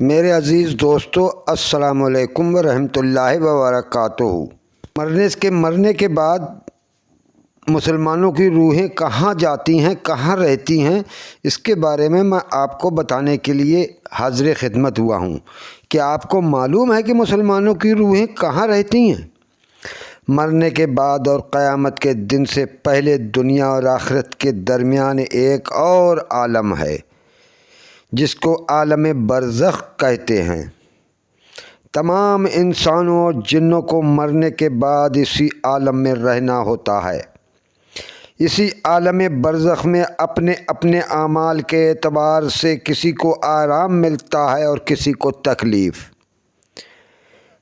میرے عزیز دوستو، السلام علیکم ورحمۃ اللہ وبرکاتہ۔ مرنے کے بعد مسلمانوں کی روحیں کہاں جاتی ہیں، کہاں رہتی ہیں، اس کے بارے میں آپ کو بتانے کے لیے حاضر خدمت ہوا ہوں۔ کیا آپ کو معلوم ہے کہ مسلمانوں کی روحیں کہاں رہتی ہیں؟ مرنے کے بعد اور قیامت کے دن سے پہلے دنیا اور آخرت کے درمیان ایک اور عالم ہے جس کو عالم برزخ کہتے ہیں۔ تمام انسانوں اور جنوں کو مرنے کے بعد اسی عالم میں رہنا ہوتا ہے۔ اسی عالم برزخ میں اپنے اپنے اعمال کے اعتبار سے کسی کو آرام ملتا ہے اور کسی کو تکلیف۔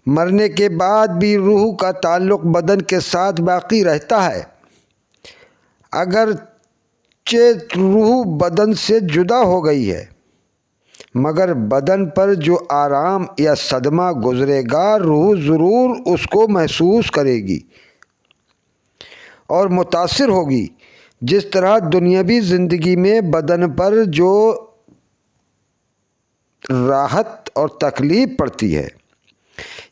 مرنے کے بعد بھی روح کا تعلق بدن کے ساتھ باقی رہتا ہے۔ اگرچہ روح بدن سے جدا ہو گئی ہے، مگر بدن پر جو آرام یا صدمہ گزرے گا، روح ضرور اس کو محسوس کرے گی اور متاثر ہوگی۔ جس طرح دنیاوی زندگی میں بدن پر جو راحت اور تکلیف پڑتی ہے،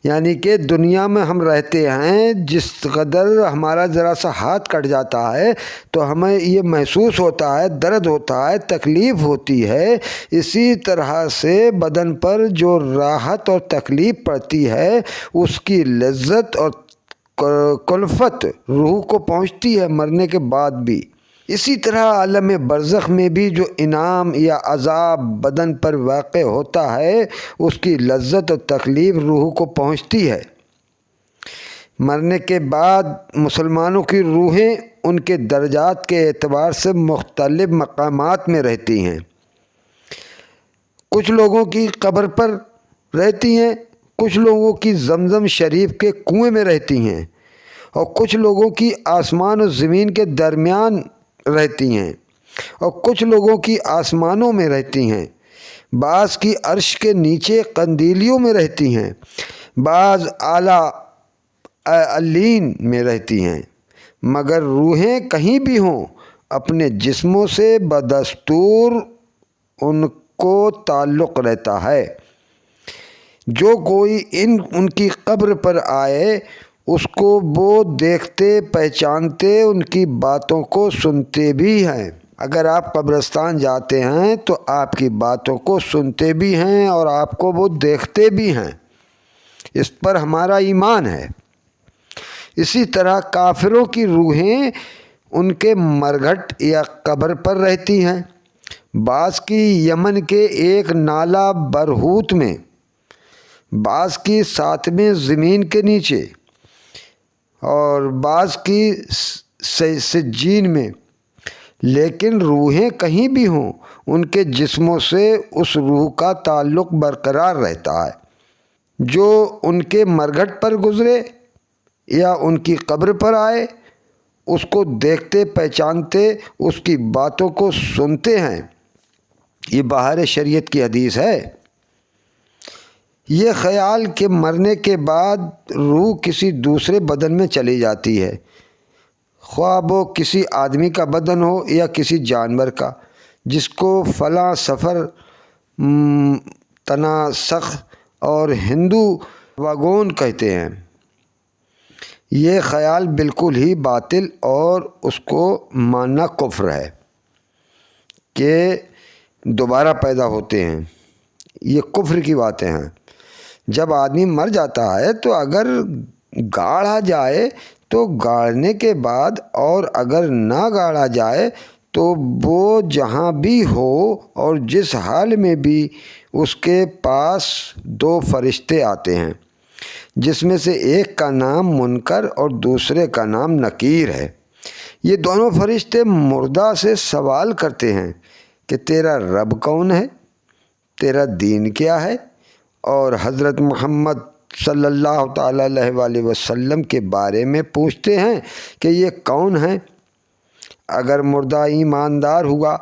یعنی کہ دنیا میں ہم رہتے ہیں، جس قدر ہمارا ذرا سا ہاتھ کٹ جاتا ہے تو ہمیں یہ محسوس ہوتا ہے، درد ہوتا ہے، تکلیف ہوتی ہے۔ اسی طرح سے بدن پر جو راحت اور تکلیف پڑتی ہے، اس کی لذت اور کلفت روح کو پہنچتی ہے مرنے کے بعد بھی۔ اسی طرح عالم برزخ میں بھی جو انعام یا عذاب بدن پر واقع ہوتا ہے، اس کی لذت اور تکلیف روح کو پہنچتی ہے۔ مرنے کے بعد مسلمانوں کی روحیں ان کے درجات کے اعتبار سے مختلف مقامات میں رہتی ہیں۔ کچھ لوگوں کی قبر پر رہتی ہیں، کچھ لوگوں کی زمزم شریف کے کنویں میں رہتی ہیں، اور کچھ لوگوں کی آسمان و زمین کے درمیان رہتی ہیں، اور کچھ لوگوں کی آسمانوں میں رہتی ہیں۔ بعض کی عرش کے نیچے قندیلیوں میں رہتی ہیں، بعض اعلیٰ علین میں رہتی ہیں۔ مگر روحیں کہیں بھی ہوں، اپنے جسموں سے بدستور ان کو تعلق رہتا ہے۔ جو کوئی ان کی قبر پر آئے، اس کو وہ دیکھتے پہچانتے، ان کی باتوں کو سنتے بھی ہیں۔ اگر آپ قبرستان جاتے ہیں تو آپ کی باتوں کو سنتے بھی ہیں اور آپ کو وہ دیکھتے بھی ہیں۔ اس پر ہمارا ایمان ہے۔ اسی طرح کافروں کی روحیں ان کے مرگھٹ یا قبر پر رہتی ہیں۔ بعض کی یمن کے ایک نالہ برہوت میں، بعض کی ساتویں زمین کے نیچے، اور بعض کی سجین میں۔ لیکن روحیں کہیں بھی ہوں، ان کے جسموں سے اس روح کا تعلق برقرار رہتا ہے۔ جو ان کے مرگھٹ پر گزرے یا ان کی قبر پر آئے، اس کو دیکھتے پہچانتے، اس کی باتوں کو سنتے ہیں۔ یہ باہر شریعت کی حدیث ہے۔ یہ خیال کہ مرنے کے بعد روح کسی دوسرے بدن میں چلی جاتی ہے، خواہ وہ کسی آدمی کا بدن ہو یا کسی جانور کا، جس کو فلاں سفر تناسخ اور ہندو واگون کہتے ہیں، یہ خیال بالکل ہی باطل اور اس کو ماننا کفر ہے کہ دوبارہ پیدا ہوتے ہیں۔ یہ کفر کی باتیں ہیں۔ جب آدمی مر جاتا ہے تو اگر گاڑا جائے تو گاڑنے کے بعد، اور اگر نہ گاڑا جائے تو وہ جہاں بھی ہو اور جس حال میں بھی، اس کے پاس دو فرشتے آتے ہیں، جس میں سے ایک کا نام منکر اور دوسرے کا نام نکیر ہے۔ یہ دونوں فرشتے مردہ سے سوال کرتے ہیں کہ تیرا رب کون ہے، تیرا دین کیا ہے، اور حضرت محمد صلی اللہ تعالیٰ علیہ وآلہ وسلم کے بارے میں پوچھتے ہیں کہ یہ کون ہیں۔ اگر مردہ ایماندار ہوا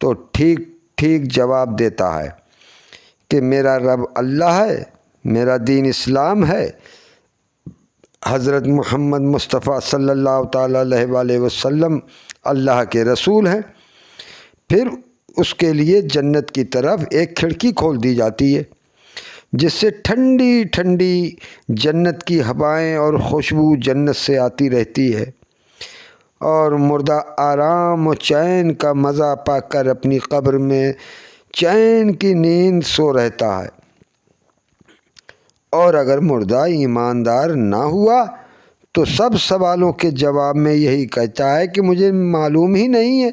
تو ٹھیک ٹھیک جواب دیتا ہے کہ میرا رب اللہ ہے، میرا دین اسلام ہے، حضرت محمد مصطفیٰ صلی اللہ تعالیٰ علیہ وآلہ وسلم اللہ کے رسول ہیں۔ پھر اس کے لیے جنت کی طرف ایک کھڑکی کھول دی جاتی ہے۔ جس سے ٹھنڈی ٹھنڈی جنت کی ہوائیں اور خوشبو جنت سے آتی رہتی ہے، اور مردہ آرام و چین کا مزہ پا کر اپنی قبر میں چین کی نیند سو رہتا ہے۔ اور اگر مردہ ایماندار نہ ہوا تو سب سوالوں کے جواب میں یہی کہتا ہے کہ مجھے معلوم ہی نہیں ہے۔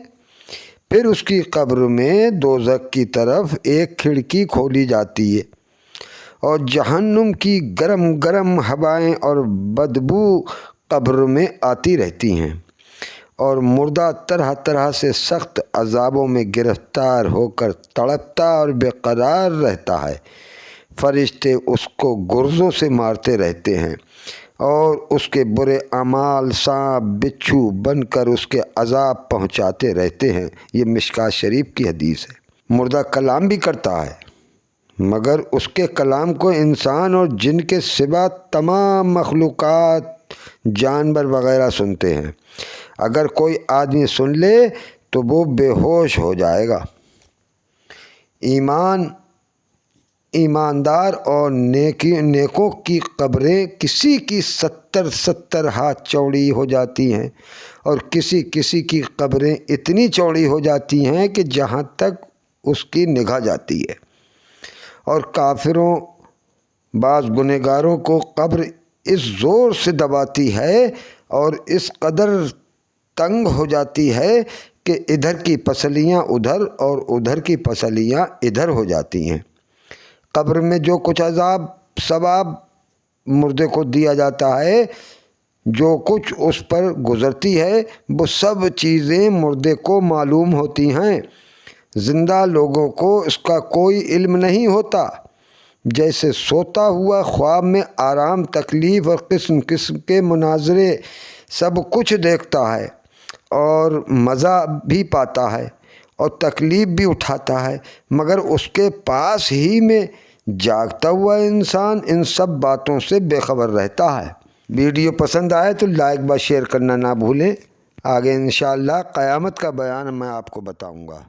پھر اس کی قبر میں دوزخ کی طرف ایک کھڑکی کھولی جاتی ہے اور جہنم کی گرم گرم ہوائیں اور بدبو قبر میں آتی رہتی ہیں، اور مردہ طرح طرح سے سخت عذابوں میں گرفتار ہو کر تڑپتا اور بے قرار رہتا ہے۔ فرشتے اس کو گرزوں سے مارتے رہتے ہیں اور اس کے برے اعمال سانپ بچھو بن کر اس کے عذاب پہنچاتے رہتے ہیں۔ یہ مشکوٰۃ شریف کی حدیث ہے۔ مردہ کلام بھی کرتا ہے، مگر اس کے کلام کو انسان اور جن کے سوا تمام مخلوقات جانور وغیرہ سنتے ہیں۔ اگر کوئی آدمی سن لے تو وہ بے ہوش ہو جائے گا۔ ایماندار اور نیکوں کی قبریں کسی کی 70 ہاتھ چوڑی ہو جاتی ہیں، اور کسی کی قبریں اتنی چوڑی ہو جاتی ہیں کہ جہاں تک اس کی نگاہ جاتی ہے، اور کافروں بعض گنہگاروں کو قبر اس زور سے دباتی ہے اور اس قدر تنگ ہو جاتی ہے کہ ادھر کی پسلیاں ادھر اور ادھر کی پسلیاں ادھر ہو جاتی ہیں۔ قبر میں جو کچھ عذاب ثواب مردے کو دیا جاتا ہے، جو کچھ اس پر گزرتی ہے، وہ سب چیزیں مردے کو معلوم ہوتی ہیں۔ زندہ لوگوں کو اس کا کوئی علم نہیں ہوتا۔ جیسے سوتا ہوا خواب میں آرام، تکلیف اور قسم قسم کے مناظرے سب کچھ دیکھتا ہے اور مزہ بھی پاتا ہے اور تکلیف بھی اٹھاتا ہے، مگر اس کے پاس ہی میں جاگتا ہوا انسان ان سب باتوں سے بے خبر رہتا ہے۔ ویڈیو پسند آئے تو لائک و شیئر کرنا نہ بھولیں۔ آگے انشاءاللہ قیامت کا بیان میں آپ کو بتاؤں گا۔